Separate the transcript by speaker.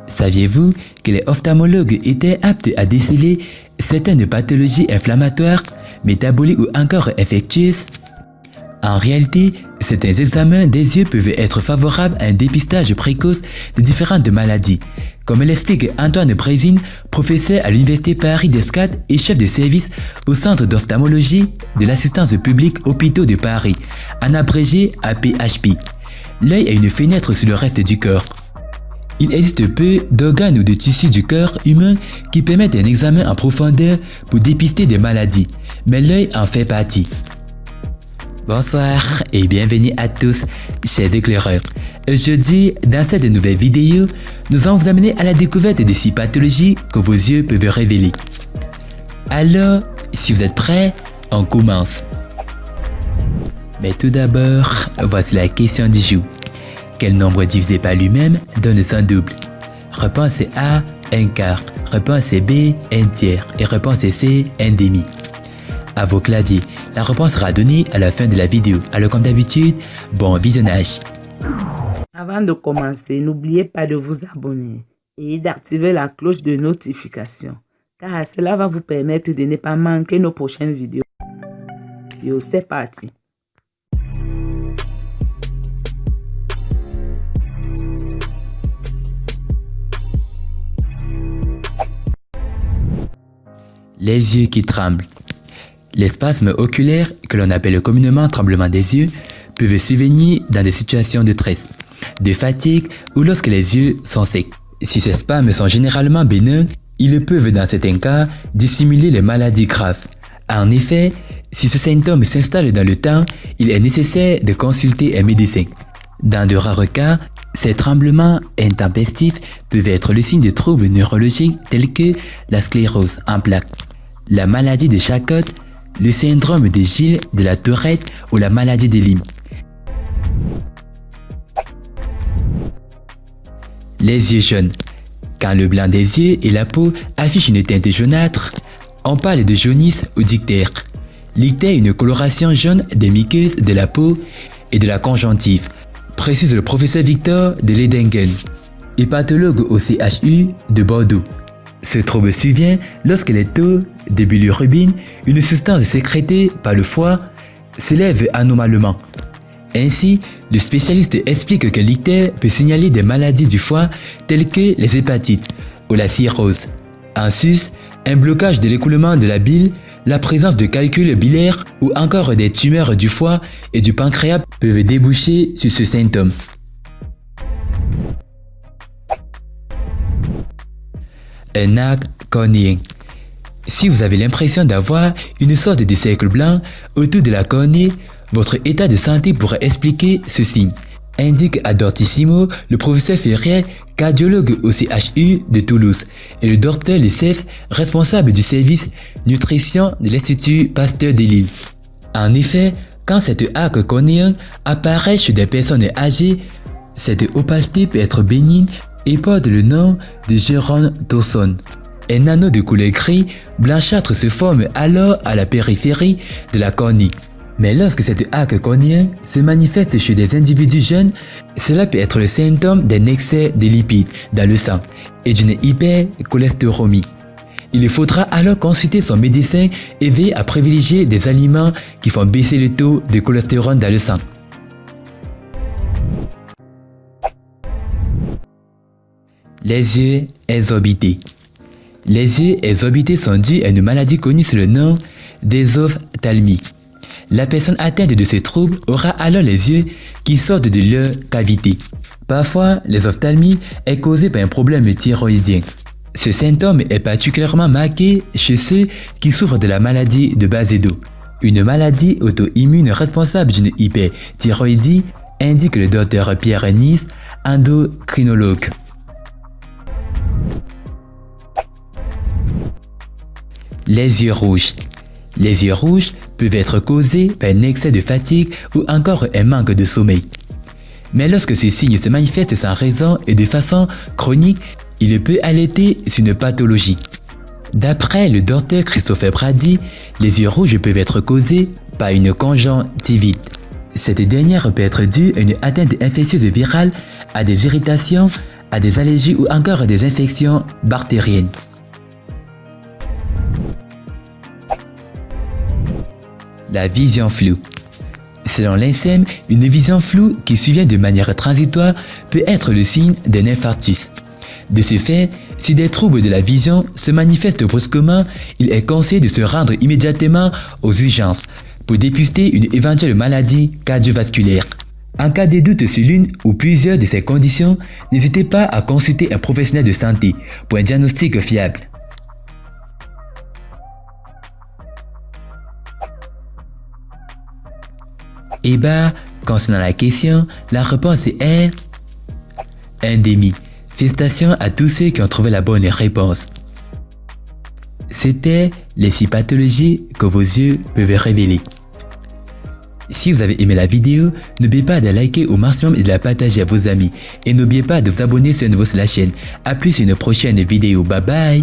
Speaker 1: Saviez-vous que les ophtalmologues étaient aptes à déceler certaines pathologies inflammatoires, métaboliques ou encore infectieuses? En réalité, certains examens des yeux peuvent être favorables à un dépistage précoce de différentes maladies, comme l'explique Antoine Brésine, professeur à l'Université Paris-Descartes et chef de service au Centre d'ophtalmologie de l'assistance publique Hôpitaux de Paris, en abrégé APHP. L'œil a une fenêtre sur le reste du corps. Il existe peu d'organes ou de tissus du corps humain qui permettent un examen en profondeur pour dépister des maladies, mais l'œil en fait partie. Bonsoir et bienvenue à tous, chers éclaireurs. Aujourd'hui, dans cette nouvelle vidéo, nous allons vous amener à la découverte de 6 pathologies que vos yeux peuvent révéler. Alors, si vous êtes prêts, on commence. Mais tout d'abord, voici la question du jour. Quel nombre divisé par lui-même donne son double? Réponse A, 1/4. Réponse B, 1/3. Et réponse C, 1/2. À vos claviers, la réponse sera donnée à la fin de la vidéo. Alors comme d'habitude, bon visionnage.
Speaker 2: Avant de commencer, n'oubliez pas de vous abonner et d'activer la cloche de notification, car cela va vous permettre de ne pas manquer nos prochaines vidéos. C'est parti.
Speaker 1: Les yeux qui tremblent. Les spasmes oculaires, que l'on appelle communément tremblement des yeux, peuvent survenir dans des situations de stress, de fatigue ou lorsque les yeux sont secs. Si ces spasmes sont généralement bénins, ils peuvent dans certains cas dissimuler les maladies graves. En effet, si ce symptôme s'installe dans le temps, il est nécessaire de consulter un médecin. Dans de rares cas, ces tremblements intempestifs peuvent être le signe de troubles neurologiques tels que la sclérose en plaques, la maladie de Charcot, le syndrome de Gilles de la Tourette ou la maladie de Lyme. Les yeux jaunes. Quand le blanc des yeux et la peau affichent une teinte jaunâtre, on parle de jaunisse ou d'ictère. L'ictère est une coloration jaune des muqueuses de la peau et de la conjonctive, précise le professeur Victor de Ledingen, hépatologue au CHU de Bordeaux. Ce trouble survient lorsque les taux de bilirubine, une substance sécrétée par le foie, s'élèvent anormalement. Ainsi, le spécialiste explique que l'ictère peut signaler des maladies du foie telles que les hépatites ou la cirrhose. En sus, un blocage de l'écoulement de la bile, la présence de calculs biliaires ou encore des tumeurs du foie et du pancréas peuvent déboucher sur ce symptôme. Un arc cornéen. Si vous avez l'impression d'avoir une sorte de cercle blanc autour de la cornée, votre état de santé pourrait expliquer ce signe, indique à Dortissimo le professeur Ferrier, cardiologue au CHU de Toulouse, et le docteur Lessef, responsable du service nutrition de l'Institut Pasteur de Lille. En effet, quand cet arc cornéen apparaît chez des personnes âgées, cette opacité peut être bénigne et porte le nom de gérontosone. Un anneau de couleur gris blanchâtre se forme alors à la périphérie de la cornée. Mais lorsque cet arc cornéen se manifeste chez des individus jeunes, cela peut être le symptôme d'un excès de lipides dans le sang et d'une hypercholestérolémie. Il faudra alors consulter son médecin et veiller à privilégier des aliments qui font baisser le taux de cholestérol dans le sang. Les yeux exorbités. Les yeux exorbités sont dus à une maladie connue sous le nom d'exophthalmie. La personne atteinte de ce trouble aura alors les yeux qui sortent de leur cavité. Parfois, l'exophthalmie est causée par un problème thyroïdien. Ce symptôme est particulièrement marqué chez ceux qui souffrent de la maladie de Basedow, une maladie auto-immune responsable d'une hyperthyroïdie, indique le docteur Pierre Nice, endocrinologue. Les yeux rouges. Les yeux rouges peuvent être causés par un excès de fatigue ou encore un manque de sommeil. Mais lorsque ces signes se manifestent sans raison et de façon chronique, il peut alerter sur une pathologie. D'après le docteur Christopher Brady, les yeux rouges peuvent être causés par une conjonctivite. Cette dernière peut être due à une atteinte infectieuse virale, à des irritations, à des allergies ou encore à des infections bactériennes. La vision floue. Selon l'INSERM, une vision floue qui survient de manière transitoire peut être le signe d'un infarctus. De ce fait, si des troubles de la vision se manifestent brusquement, il est conseillé de se rendre immédiatement aux urgences pour dépister une éventuelle maladie cardiovasculaire. En cas de doute sur l'une ou plusieurs de ces conditions, n'hésitez pas à consulter un professionnel de santé pour un diagnostic fiable. Et bah, concernant la question, la réponse est 1,5. Félicitations à tous ceux qui ont trouvé la bonne réponse. C'était les 6 pathologies que vos yeux peuvent révéler. Si vous avez aimé la vidéo, n'oubliez pas de liker au maximum et de la partager à vos amis. Et n'oubliez pas de vous abonner sur la chaîne. A plus sur une prochaine vidéo. Bye bye.